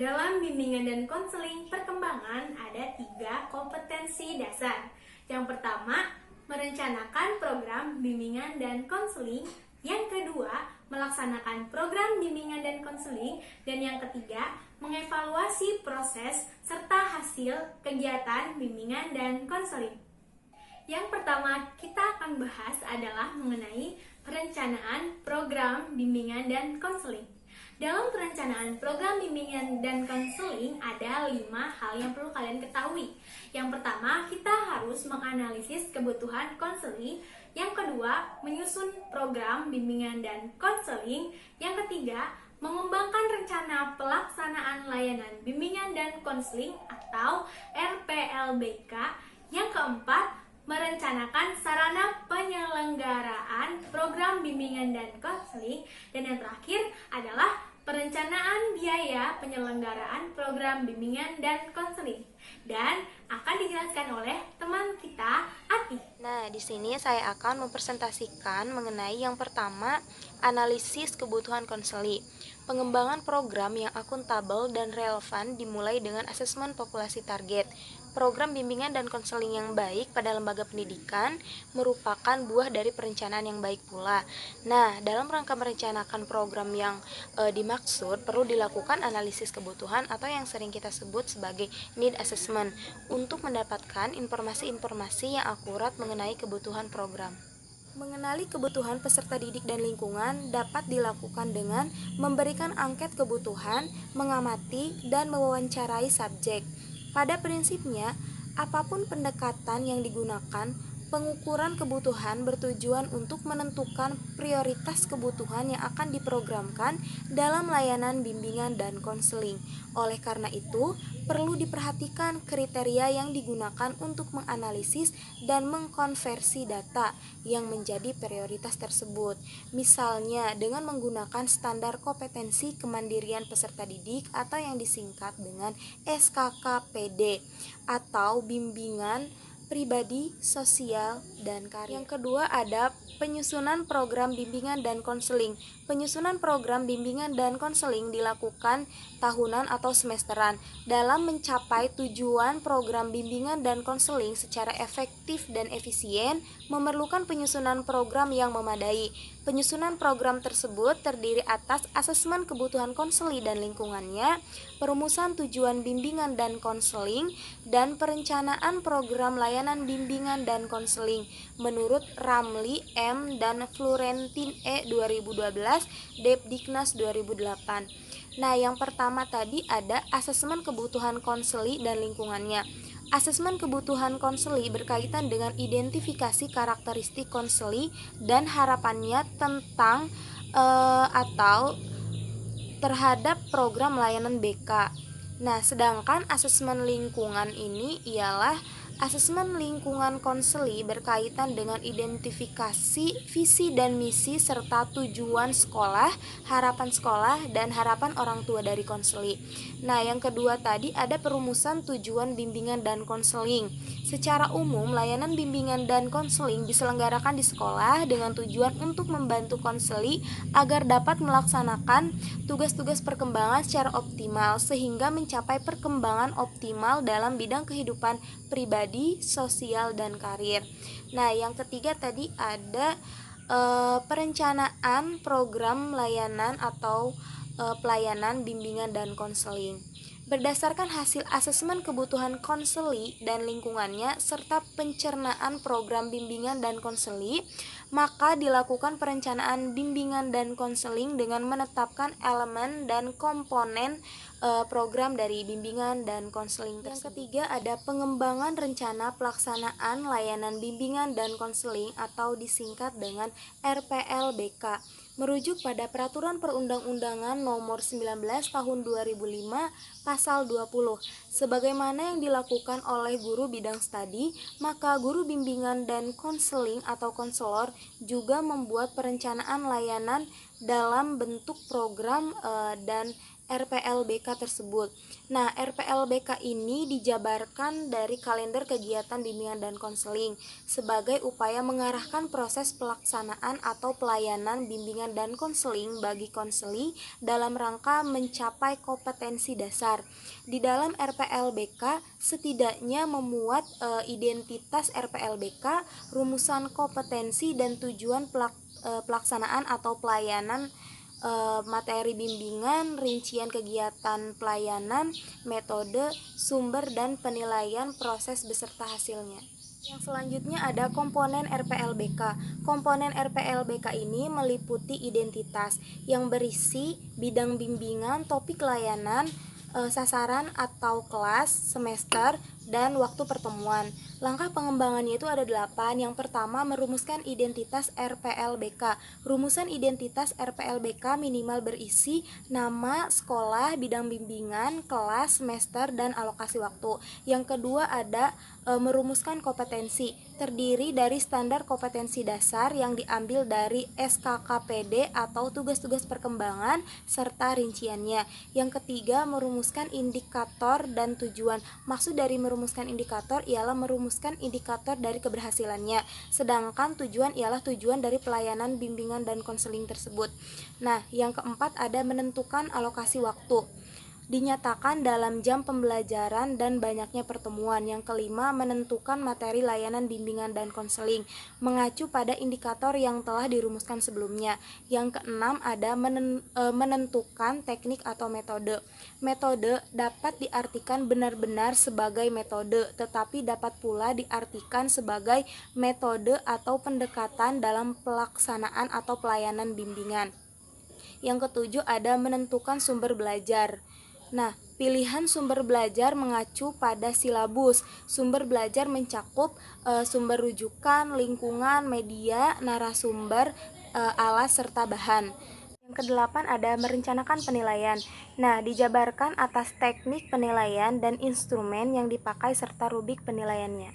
Dalam bimbingan dan konseling perkembangan ada 3 kompetensi dasar. Yang pertama, merencanakan program bimbingan dan konseling. Yang kedua, melaksanakan program bimbingan dan konseling. Dan yang ketiga, mengevaluasi proses serta hasil kegiatan bimbingan dan konseling. Yang pertama kita akan bahas adalah mengenai perencanaan program bimbingan dan konseling. Dalam perencanaan program bimbingan dan konseling ada 5 hal yang perlu kalian ketahui. Yang pertama, kita harus menganalisis kebutuhan konseling. Yang kedua, menyusun program bimbingan dan konseling. Yang ketiga, mengembangkan rencana pelaksanaan layanan bimbingan dan konseling atau RPLBK. Yang keempat, merencanakan sarana penyelenggaraan program bimbingan dan konseling. Dan yang terakhir adalah perencanaan biaya penyelenggaraan program bimbingan dan konseling. Dan akan dijelaskan oleh teman kita, Ati. Nah, di sini saya akan mempresentasikan mengenai yang pertama, analisis kebutuhan konseli. Pengembangan program yang akuntabel dan relevan dimulai dengan asesmen populasi target. Program bimbingan dan konseling yang baik pada lembaga pendidikan merupakan buah dari perencanaan yang baik pula. Nah, dalam rangka merencanakan program yang dimaksud, perlu dilakukan analisis kebutuhan atau yang sering kita sebut sebagai need assessment untuk mendapatkan informasi-informasi yang akurat mengenai kebutuhan program. Mengenali kebutuhan peserta didik dan lingkungan dapat dilakukan dengan memberikan angket kebutuhan, mengamati, dan mewawancarai subjek. Pada prinsipnya, apapun pendekatan yang digunakan, pengukuran kebutuhan bertujuan untuk menentukan prioritas kebutuhan yang akan diprogramkan dalam layanan bimbingan dan konseling. Oleh karena itu, perlu diperhatikan kriteria yang digunakan untuk menganalisis dan mengkonversi data yang menjadi prioritas tersebut. Misalnya, dengan menggunakan standar kompetensi kemandirian peserta didik atau yang disingkat dengan SKKPD atau bimbingan pribadi, sosial, dan karir. Yang kedua ada penyusunan program bimbingan dan konseling. Penyusunan program bimbingan dan konseling dilakukan tahunan atau semesteran. Dalam mencapai tujuan program bimbingan dan konseling secara efektif dan efisien, memerlukan penyusunan program yang memadai. Penyusunan program tersebut terdiri atas asesmen kebutuhan konseli dan lingkungannya, perumusan tujuan bimbingan dan konseling, dan perencanaan program layanan bimbingan dan konseling menurut Ramli M. dan Florentin E. 2012, Depdiknas 2008. Nah, yang pertama tadi ada asesmen kebutuhan konseli dan lingkungannya. Asesmen kebutuhan konseli berkaitan dengan identifikasi karakteristik konseli dan harapannya tentang atau terhadap program layanan BK. Nah, sedangkan asesmen lingkungan ini ialah asesmen lingkungan konseli berkaitan dengan identifikasi visi dan misi serta tujuan sekolah, dan harapan orang tua dari konseli. Nah, yang kedua tadi ada perumusan tujuan bimbingan dan konseling. Secara umum, layanan bimbingan dan konseling diselenggarakan di sekolah dengan tujuan untuk membantu konseli agar dapat melaksanakan tugas-tugas perkembangan secara optimal sehingga mencapai perkembangan optimal dalam bidang kehidupan pribadi, sosial, dan karir. Nah, yang ketiga tadi ada perencanaan program layanan atau pelayanan bimbingan dan konseling. Berdasarkan hasil asesmen kebutuhan konseli dan lingkungannya serta pencernaan program bimbingan dan konseli, maka dilakukan perencanaan bimbingan dan konseling dengan menetapkan elemen dan komponen program dari bimbingan dan konseling tersebut. Yang ketiga ada pengembangan rencana pelaksanaan layanan bimbingan dan konseling atau disingkat dengan RPLBK. Merujuk pada Peraturan Perundang-undangan Nomor 19 Tahun 2005 Pasal 20. Sebagaimana yang dilakukan oleh guru bidang studi, maka guru bimbingan dan konseling atau konselor juga membuat perencanaan layanan dalam bentuk program dan RPLBK tersebut. Nah, RPLBK ini dijabarkan dari kalender kegiatan bimbingan dan konseling sebagai upaya mengarahkan proses pelaksanaan atau pelayanan bimbingan dan konseling bagi konseli dalam rangka mencapai kompetensi dasar. Di dalam RPLBK setidaknya memuat identitas RPLBK, rumusan kompetensi dan tujuan pelaksanaan atau pelayanan, materi bimbingan, rincian kegiatan pelayanan, metode, sumber dan penilaian proses beserta hasilnya. Yang selanjutnya ada komponen RPLBK. Komponen RPLBK ini meliputi identitas yang berisi bidang bimbingan, topik layanan, sasaran atau kelas, semester, dan waktu pertemuan. Langkah pengembangannya itu ada 8. Yang pertama, merumuskan identitas RPLBK. Rumusan identitas RPLBK minimal berisi nama, sekolah, bidang bimbingan, kelas, semester, dan alokasi waktu. Yang kedua ada merumuskan kompetensi, terdiri dari standar kompetensi dasar yang diambil dari SKKPD atau tugas-tugas perkembangan serta rinciannya. Yang ketiga, merumuskan indikator dan tujuan. Maksud dari merumuskan indikator ialah merumuskan indikator dari keberhasilannya, sedangkan tujuan ialah tujuan dari pelayanan bimbingan dan konseling tersebut. Nah, yang keempat ada menentukan alokasi waktu, dinyatakan dalam jam pembelajaran dan banyaknya pertemuan. Yang kelima, menentukan materi layanan bimbingan dan konseling, mengacu pada indikator yang telah dirumuskan sebelumnya. Yang keenam, ada menentukan teknik atau metode. Metode dapat diartikan benar-benar sebagai metode, tetapi dapat pula diartikan sebagai metode atau pendekatan dalam pelaksanaan atau pelayanan bimbingan. Yang ketujuh ada menentukan sumber belajar. Nah, pilihan sumber belajar mengacu pada silabus. Sumber belajar mencakup sumber rujukan, lingkungan, media, narasumber, alas, serta bahan. Yang kedelapan ada merencanakan penilaian. Nah, dijabarkan atas teknik penilaian dan instrumen yang dipakai serta rubrik penilaiannya.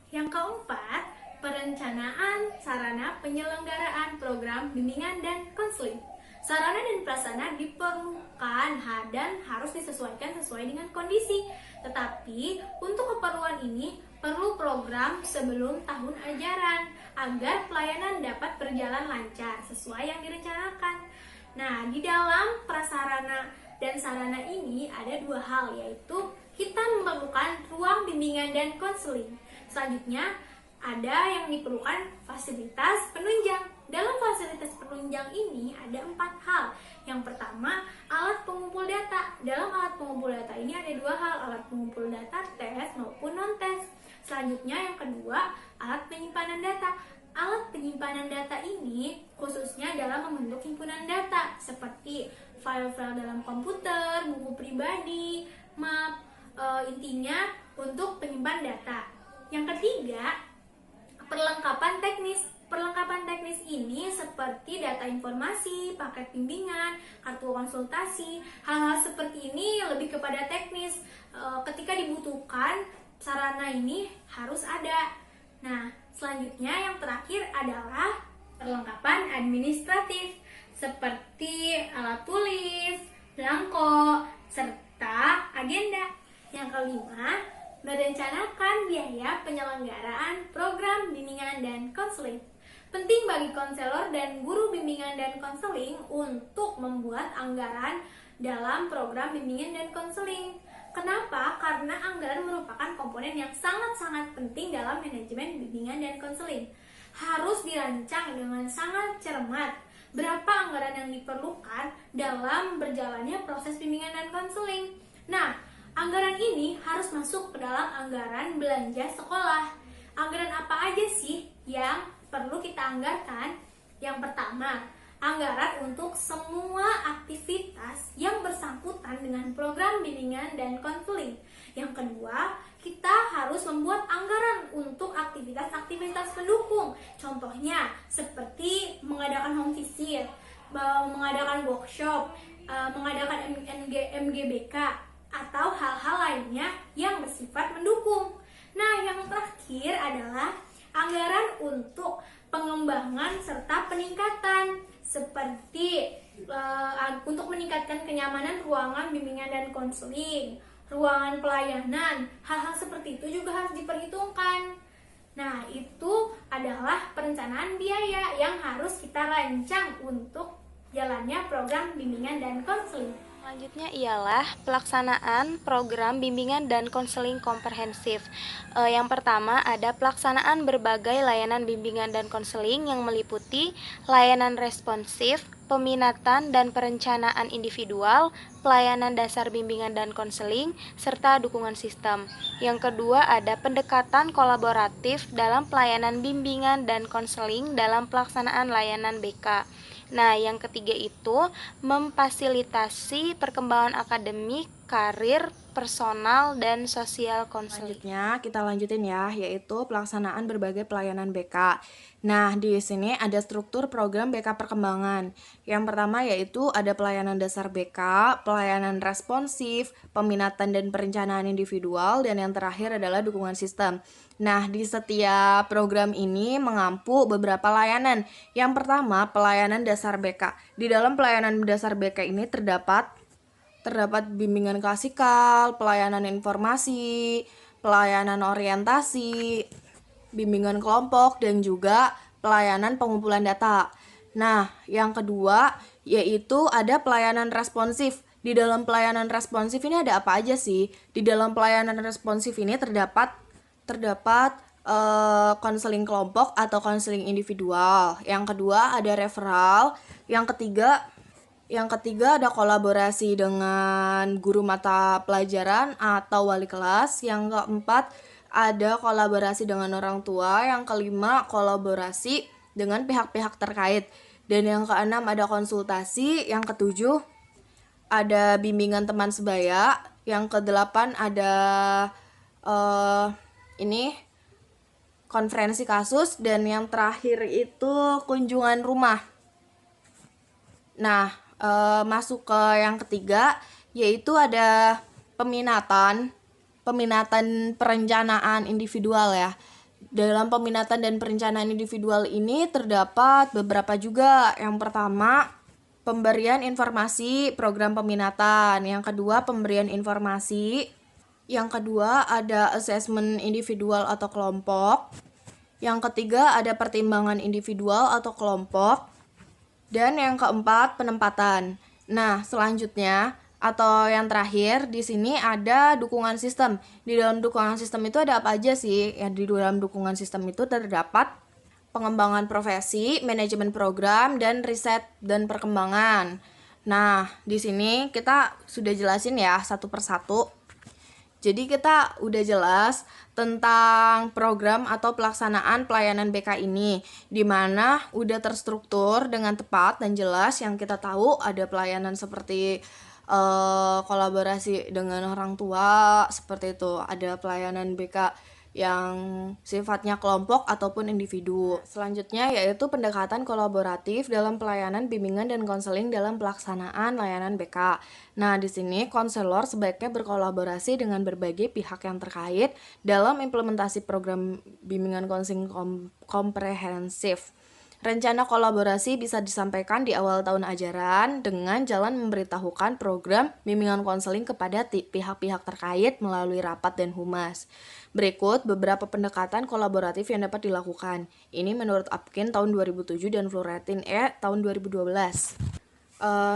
Yang keempat, perencanaan sarana penyelenggaraan program bimbingan dan konseling. Sarana dan prasarana diperlukan dan harus disesuaikan sesuai dengan kondisi. Tetapi untuk keperluan ini perlu program sebelum tahun ajaran agar pelayanan dapat berjalan lancar sesuai yang direncanakan. Nah, di dalam prasarana dan sarana ini ada 2 hal, yaitu kita memerlukan ruang bimbingan dan konseling. Selanjutnya ada yang diperlukan fasilitas penunjang. Dalam fasilitas penunjang ini ada 4 hal. Yang pertama, alat pengumpul data. Dalam alat pengumpul data ini ada 2 hal, alat pengumpul data tes maupun non-tes. Selanjutnya yang kedua, alat penyimpanan data. Alat penyimpanan data ini khususnya dalam membentuk himpunan data seperti file-file dalam komputer, buku pribadi, map, intinya untuk penyimpan data. Yang ketiga, perlengkapan teknis. Perlengkapan teknis ini seperti data informasi, paket bimbingan, kartu konsultasi. Hal-hal seperti ini lebih kepada teknis. Ketika dibutuhkan, sarana ini harus ada. Nah, selanjutnya yang terakhir adalah perlengkapan administratif seperti alat tulis, belangko, serta agenda. Yang kelima, merencanakan biaya penyelenggaraan program bimbingan dan konseling. Penting bagi konselor dan guru bimbingan dan konseling untuk membuat anggaran dalam program bimbingan dan konseling. Kenapa? Karena anggaran merupakan komponen yang sangat-sangat penting dalam manajemen bimbingan dan konseling. Harus dirancang dengan sangat cermat berapa anggaran yang diperlukan dalam berjalannya proses bimbingan dan konseling. Nah, anggaran ini harus masuk ke dalam anggaran belanja sekolah. Anggaran apa aja sih yang perlu kita anggarkan? Yang pertama, anggaran untuk semua aktivitas yang bersangkutan dengan program bimbingan dan konseling. Yang kedua, kita harus membuat anggaran untuk aktivitas-aktivitas pendukung. Contohnya seperti mengadakan home visit, mengadakan workshop, mengadakan MGBK, atau hal-hal lainnya yang bersifat mendukung. Nah, yang terakhir adalah anggaran untuk pengembangan serta peningkatan seperti untuk meningkatkan kenyamanan ruangan bimbingan dan konseling, ruangan pelayanan, hal-hal seperti itu juga harus diperhitungkan. Nah, itu adalah perencanaan biaya yang harus kita rancang untuk jalannya program bimbingan dan konseling. Selanjutnya ialah pelaksanaan program bimbingan dan konseling komprehensif. Yang pertama ada pelaksanaan berbagai layanan bimbingan dan konseling yang meliputi layanan responsif, peminatan dan perencanaan individual, pelayanan dasar bimbingan dan konseling, serta dukungan sistem. Yang kedua ada pendekatan kolaboratif dalam pelayanan bimbingan dan konseling dalam pelaksanaan layanan BK. Nah, yang ketiga itu memfasilitasi perkembangan akademik, karir, personal, dan sosial konseling. Selanjutnya kita lanjutin ya, yaitu pelaksanaan berbagai pelayanan BK. Nah, di sini ada struktur program BK perkembangan. Yang pertama yaitu ada pelayanan dasar BK, pelayanan responsif, peminatan dan perencanaan individual, dan yang terakhir adalah dukungan sistem. Nah, di setiap program ini mengampu beberapa layanan. Yang pertama, pelayanan dasar BK. Di dalam pelayanan dasar BK ini terdapat bimbingan klasikal, pelayanan informasi, pelayanan orientasi, bimbingan kelompok, dan juga pelayanan pengumpulan data. Nah, yang kedua yaitu ada pelayanan responsif. Di dalam pelayanan responsif ini ada apa aja sih? Di dalam pelayanan responsif ini terdapat konseling kelompok atau konseling individual. Yang kedua ada referral. Yang ketiga ada kolaborasi dengan guru mata pelajaran atau wali kelas. Yang keempat ada kolaborasi dengan orang tua. Yang kelima kolaborasi dengan pihak-pihak terkait. Dan yang keenam ada konsultasi. Yang ketujuh ada bimbingan teman sebaya. Yang kedelapan ada konferensi kasus, dan yang terakhir itu kunjungan rumah. Nah, masuk ke yang ketiga yaitu ada peminatan perencanaan individual ya. Dalam peminatan dan perencanaan individual ini terdapat beberapa juga. Yang pertama, pemberian informasi program peminatan. Yang kedua, pemberian informasi. Yang kedua ada asesmen individual atau kelompok. Yang ketiga ada pertimbangan individual atau kelompok. Dan yang keempat penempatan. Nah, selanjutnya atau yang terakhir di sini ada dukungan sistem. Di dalam dukungan sistem itu ada apa aja sih? Ya, di dalam dukungan sistem itu terdapat pengembangan profesi, manajemen program, dan riset dan perkembangan. Nah, di sini kita sudah jelasin ya satu persatu. Jadi kita udah jelas tentang program atau pelaksanaan pelayanan BK ini, di mana udah terstruktur dengan tepat dan jelas. Yang kita tahu ada pelayanan seperti kolaborasi dengan orang tua, seperti itu. Ada pelayanan BK yang sifatnya kelompok ataupun individu. Selanjutnya yaitu pendekatan kolaboratif dalam pelayanan bimbingan dan konseling dalam pelaksanaan layanan BK. Nah, di sini konselor sebaiknya berkolaborasi dengan berbagai pihak yang terkait dalam implementasi program bimbingan konseling komprehensif. Rencana kolaborasi bisa disampaikan di awal tahun ajaran dengan jalan memberitahukan program bimbingan konseling kepada pihak-pihak terkait melalui rapat dan humas. Berikut beberapa pendekatan kolaboratif yang dapat dilakukan. Ini menurut Apkin tahun 2007 dan Floretin tahun 2012.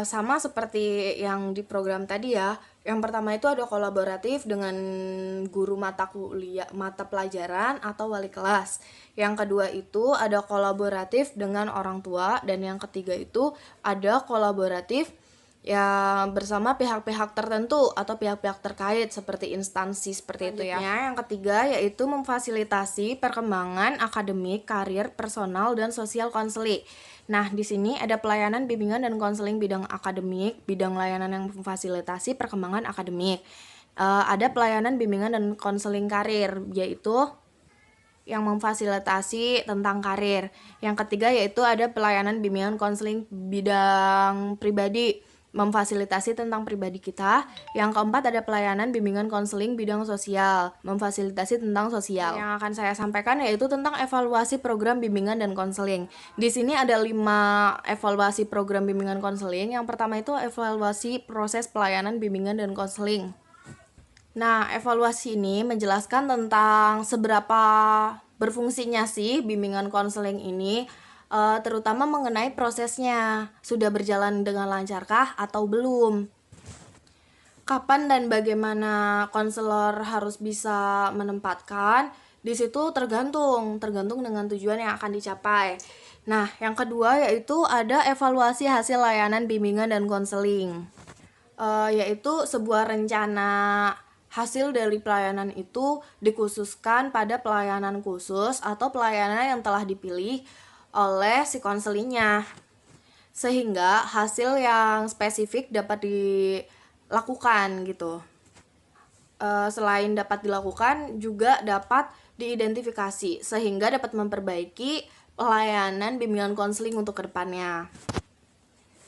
Sama seperti yang di program tadi ya. Yang pertama itu ada kolaboratif dengan guru mata pelajaran atau wali kelas. Yang kedua itu ada kolaboratif dengan orang tua, dan yang ketiga itu ada kolaboratif ya bersama pihak-pihak tertentu atau pihak-pihak terkait seperti instansi seperti itu ya. Yang ketiga yaitu memfasilitasi perkembangan akademik, karir, personal, dan sosial konseling. Nah, di sini ada pelayanan bimbingan dan konseling bidang akademik, bidang layanan yang memfasilitasi perkembangan akademik. Ada pelayanan bimbingan dan konseling karir, yaitu yang memfasilitasi tentang karir. Yang ketiga yaitu ada pelayanan bimbingan konseling bidang pribadi. memfasilitasi tentang pribadi kita. Yang keempat ada pelayanan bimbingan konseling bidang sosial, memfasilitasi tentang sosial. Yang akan saya sampaikan yaitu tentang evaluasi program bimbingan dan konseling. Di sini ada 5 evaluasi program bimbingan konseling. Yang pertama itu evaluasi proses pelayanan bimbingan dan konseling. Nah, evaluasi ini menjelaskan tentang seberapa berfungsinya sih bimbingan konseling ini, terutama mengenai prosesnya, sudah berjalan dengan lancarkah atau belum. Kapan dan bagaimana konselor harus bisa menempatkan, di situ tergantung dengan tujuan yang akan dicapai. Nah, yang kedua yaitu ada evaluasi hasil layanan bimbingan dan konseling, yaitu sebuah rencana hasil dari pelayanan itu dikhususkan pada pelayanan khusus atau pelayanan yang telah dipilih oleh si konselingnya, sehingga hasil yang spesifik dapat dilakukan gitu. Selain dapat dilakukan, juga dapat diidentifikasi sehingga dapat memperbaiki pelayanan bimbingan konseling untuk kedepannya.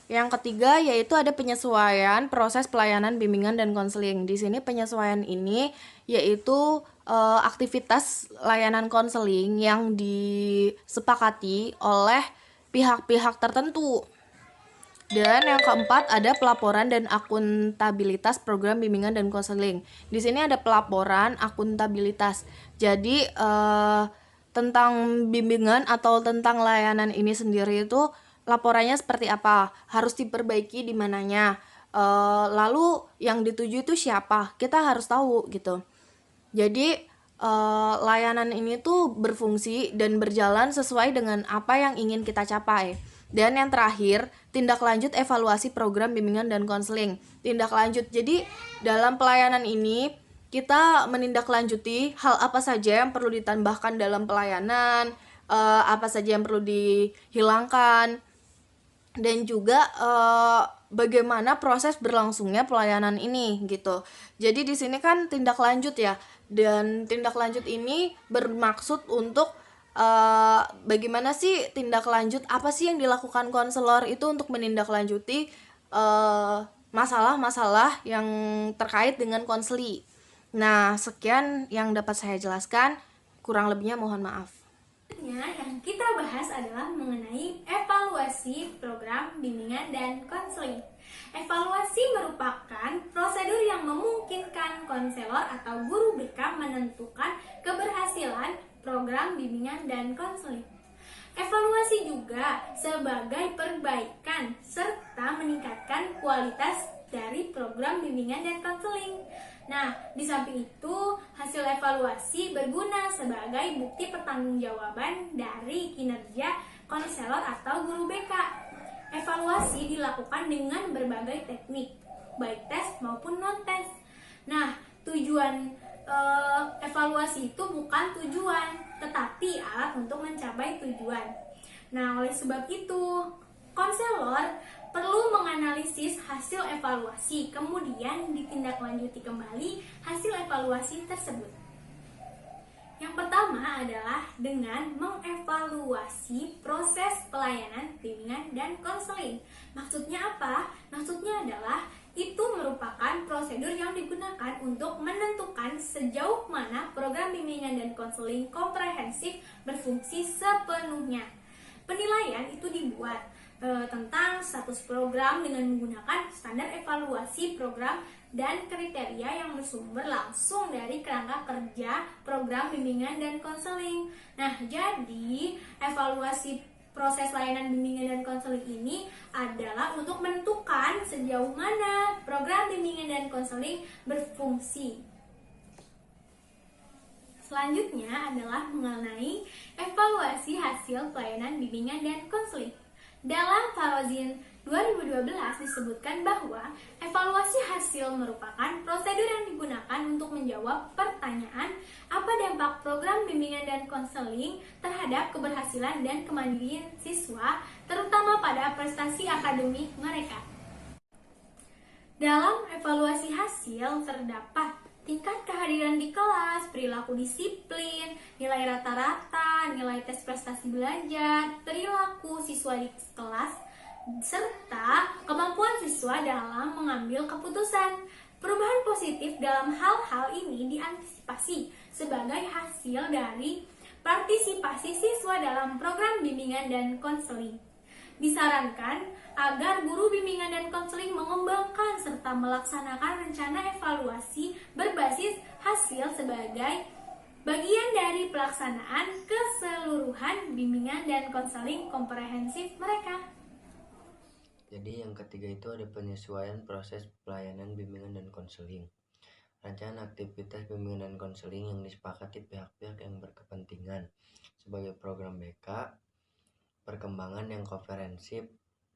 Yang ketiga yaitu ada penyesuaian proses pelayanan bimbingan dan konseling. Di sini penyesuaian ini yaitu aktivitas layanan konseling yang disepakati oleh pihak-pihak tertentu. Dan yang keempat ada pelaporan dan akuntabilitas program bimbingan dan konseling. Di sini ada pelaporan akuntabilitas. Jadi tentang bimbingan atau tentang layanan ini sendiri itu laporannya seperti apa, harus diperbaiki di mananya, lalu yang dituju itu siapa, kita harus tahu gitu. Jadi layanan ini tuh berfungsi dan berjalan sesuai dengan apa yang ingin kita capai. Dan yang terakhir, tindak lanjut evaluasi program bimbingan dan konseling. Tindak lanjut, jadi dalam pelayanan ini kita menindaklanjuti hal apa saja yang perlu ditambahkan dalam pelayanan, apa saja yang perlu dihilangkan, dan juga bagaimana proses berlangsungnya pelayanan ini gitu. Jadi di sini kan tindak lanjut ya, dan tindak lanjut ini bermaksud untuk bagaimana sih tindak lanjut, apa sih yang dilakukan konselor itu untuk menindaklanjuti masalah-masalah yang terkait dengan konseli. Nah, sekian yang dapat saya jelaskan, kurang lebihnya mohon maaf. Yang kita bahas adalah mengenai evaluasi program bimbingan dan konseling. Evaluasi merupakan prosedur yang memungkinkan konselor atau guru BK menentukan keberhasilan program bimbingan dan konseling. Evaluasi juga sebagai perbaikan serta meningkatkan kualitas dari program bimbingan dan konseling. Nah, di samping itu, hasil evaluasi berguna sebagai bukti pertanggungjawaban dari kinerja konselor atau guru BK. Evaluasi dilakukan dengan berbagai teknik, baik tes maupun non-tes. Nah, tujuan evaluasi itu bukan tujuan, tetapi alat untuk mencapai tujuan. Nah, oleh sebab itu, konselor perlu menganalisis hasil evaluasi, kemudian ditindaklanjuti kembali hasil evaluasi tersebut. Yang pertama adalah dengan mengevaluasi proses pelayanan bimbingan dan konseling. Maksudnya apa? Maksudnya adalah itu merupakan prosedur yang digunakan untuk menentukan sejauh mana program bimbingan dan konseling komprehensif berfungsi sepenuhnya. Penilaian itu dibuat tentang status program dengan menggunakan standar evaluasi program dan kriteria yang bersumber langsung dari kerangka kerja program bimbingan dan konseling. Nah, jadi evaluasi proses layanan bimbingan dan konseling ini adalah untuk menentukan sejauh mana program bimbingan dan konseling berfungsi. Selanjutnya adalah mengenai evaluasi hasil pelayanan bimbingan dan konseling. Dalam Farozin 2012 disebutkan bahwa evaluasi hasil merupakan prosedur yang digunakan untuk menjawab pertanyaan apa dampak program bimbingan dan konseling terhadap keberhasilan dan kemandirian siswa, terutama pada prestasi akademik mereka. Dalam evaluasi hasil terdapat tingkat kehadiran di kelas, perilaku disiplin, nilai rata-rata, nilai tes prestasi belajar, perilaku siswa di kelas, serta kemampuan siswa dalam mengambil keputusan. Perubahan positif dalam hal-hal ini diantisipasi sebagai hasil dari partisipasi siswa dalam program bimbingan dan konseling. Disarankan agar guru bimbingan dan konseling mengembangkan serta melaksanakan rencana evaluasi berbasis hasil sebagai bagian dari pelaksanaan keseluruhan bimbingan dan konseling komprehensif mereka. Jadi yang ketiga itu ada penyesuaian proses pelayanan bimbingan dan konseling. Rancangan aktivitas bimbingan dan konseling yang disepakati pihak-pihak yang berkepentingan sebagai program BK. Perkembangan yang komprehensif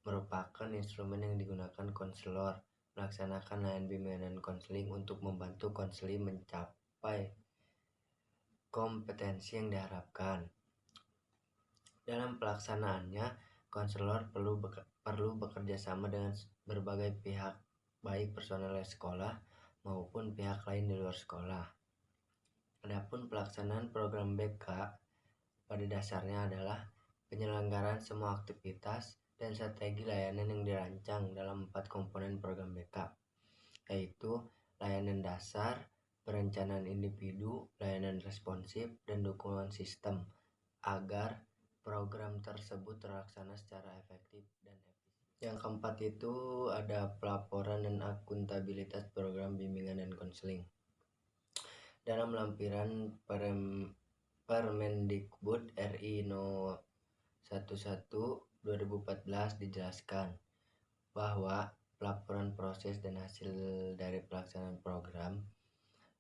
merupakan instrumen yang digunakan konselor melaksanakan layanan bimbingan dan konseling untuk membantu konseling mencapai kompetensi yang diharapkan. Dalam pelaksanaannya, konselor perlu bekerja sama dengan berbagai pihak, baik personel sekolah maupun pihak lain di luar sekolah. Adapun pelaksanaan program BK pada dasarnya adalah penyelenggaraan semua aktivitas dan strategi layanan yang dirancang dalam 4 komponen program BK, yaitu layanan dasar, perencanaan individu, layanan responsif, dan dukungan sistem agar program tersebut terlaksana secara efektif dan efisien. Yang keempat itu ada pelaporan dan akuntabilitas program bimbingan dan konseling. Dalam lampiran Permendikbud RI No. 11/2014 dijelaskan bahwa pelaporan proses dan hasil dari pelaksanaan program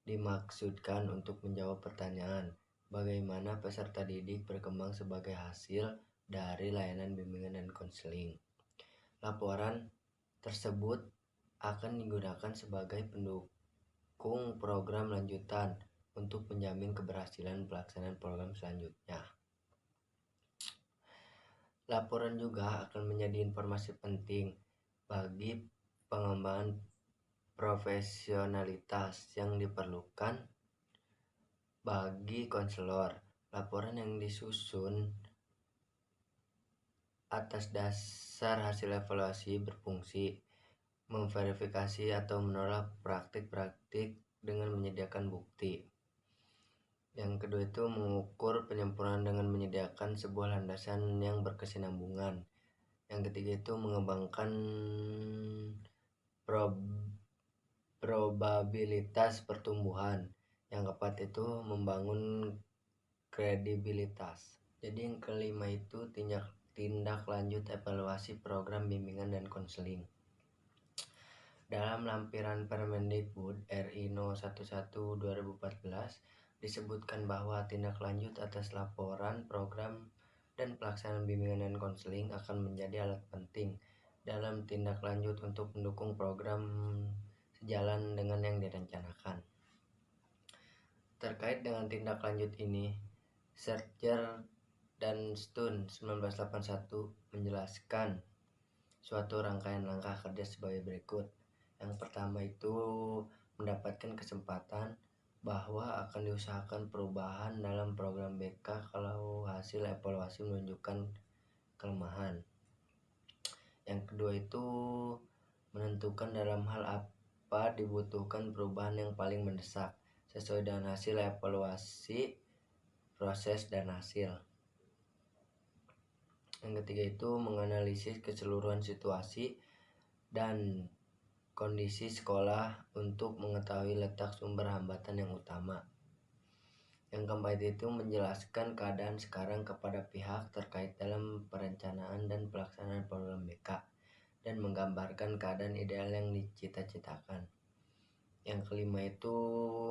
dimaksudkan untuk menjawab pertanyaan bagaimana peserta didik berkembang sebagai hasil dari layanan bimbingan dan konseling. Laporan tersebut akan digunakan sebagai pendukung program lanjutan untuk menjamin keberhasilan pelaksanaan program selanjutnya. Laporan juga akan menjadi informasi penting bagi pengembangan profesionalitas yang diperlukan bagi konselor. Laporan yang disusun atas dasar hasil evaluasi berfungsi memverifikasi atau menolak praktik-praktik dengan menyediakan bukti. Yang kedua itu mengukur penyempurnaan dengan menyediakan sebuah landasan yang berkesinambungan. Yang ketiga itu mengembangkan probabilitas pertumbuhan. Yang keempat itu membangun kredibilitas. Jadi yang kelima itu tindak lanjut evaluasi program bimbingan dan konseling. Dalam lampiran Permendikbud RI No. 11/2014 disebutkan bahwa tindak lanjut atas laporan program dan pelaksanaan bimbingan dan konseling akan menjadi alat penting dalam tindak lanjut untuk mendukung program sejalan dengan yang direncanakan. Terkait dengan tindak lanjut ini, Serger dan Stun 1981 menjelaskan suatu rangkaian langkah kerja sebagai berikut. Yang pertama itu mendapatkan kesempatan bahwa akan diusahakan perubahan dalam program BK kalau hasil evaluasi menunjukkan kelemahan. Yang kedua itu menentukan dalam hal apa dibutuhkan perubahan yang paling mendesak sesuai dengan hasil evaluasi, proses, dan hasil. Yang ketiga itu menganalisis keseluruhan situasi dan kondisi sekolah untuk mengetahui letak sumber hambatan yang utama. Yang keempat itu menjelaskan keadaan sekarang kepada pihak terkait dalam perencanaan dan pelaksanaan program BK dan menggambarkan keadaan ideal yang dicita-citakan. Yang kelima itu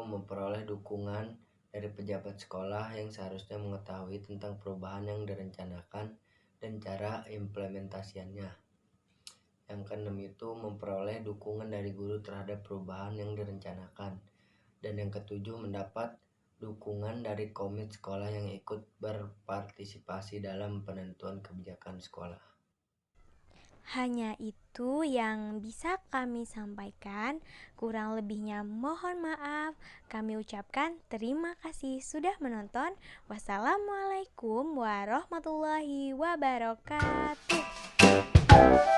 memperoleh dukungan dari pejabat sekolah yang seharusnya mengetahui tentang perubahan yang direncanakan dan cara implementasiannya. Yang keenam itu memperoleh dukungan dari guru terhadap perubahan yang direncanakan. Dan yang ketujuh mendapat dukungan dari komite sekolah yang ikut berpartisipasi dalam penentuan kebijakan sekolah. Hanya itu yang bisa kami sampaikan. Kurang lebihnya mohon maaf. Kami ucapkan terima kasih sudah menonton. Wassalamualaikum warahmatullahi wabarakatuh. Dadah!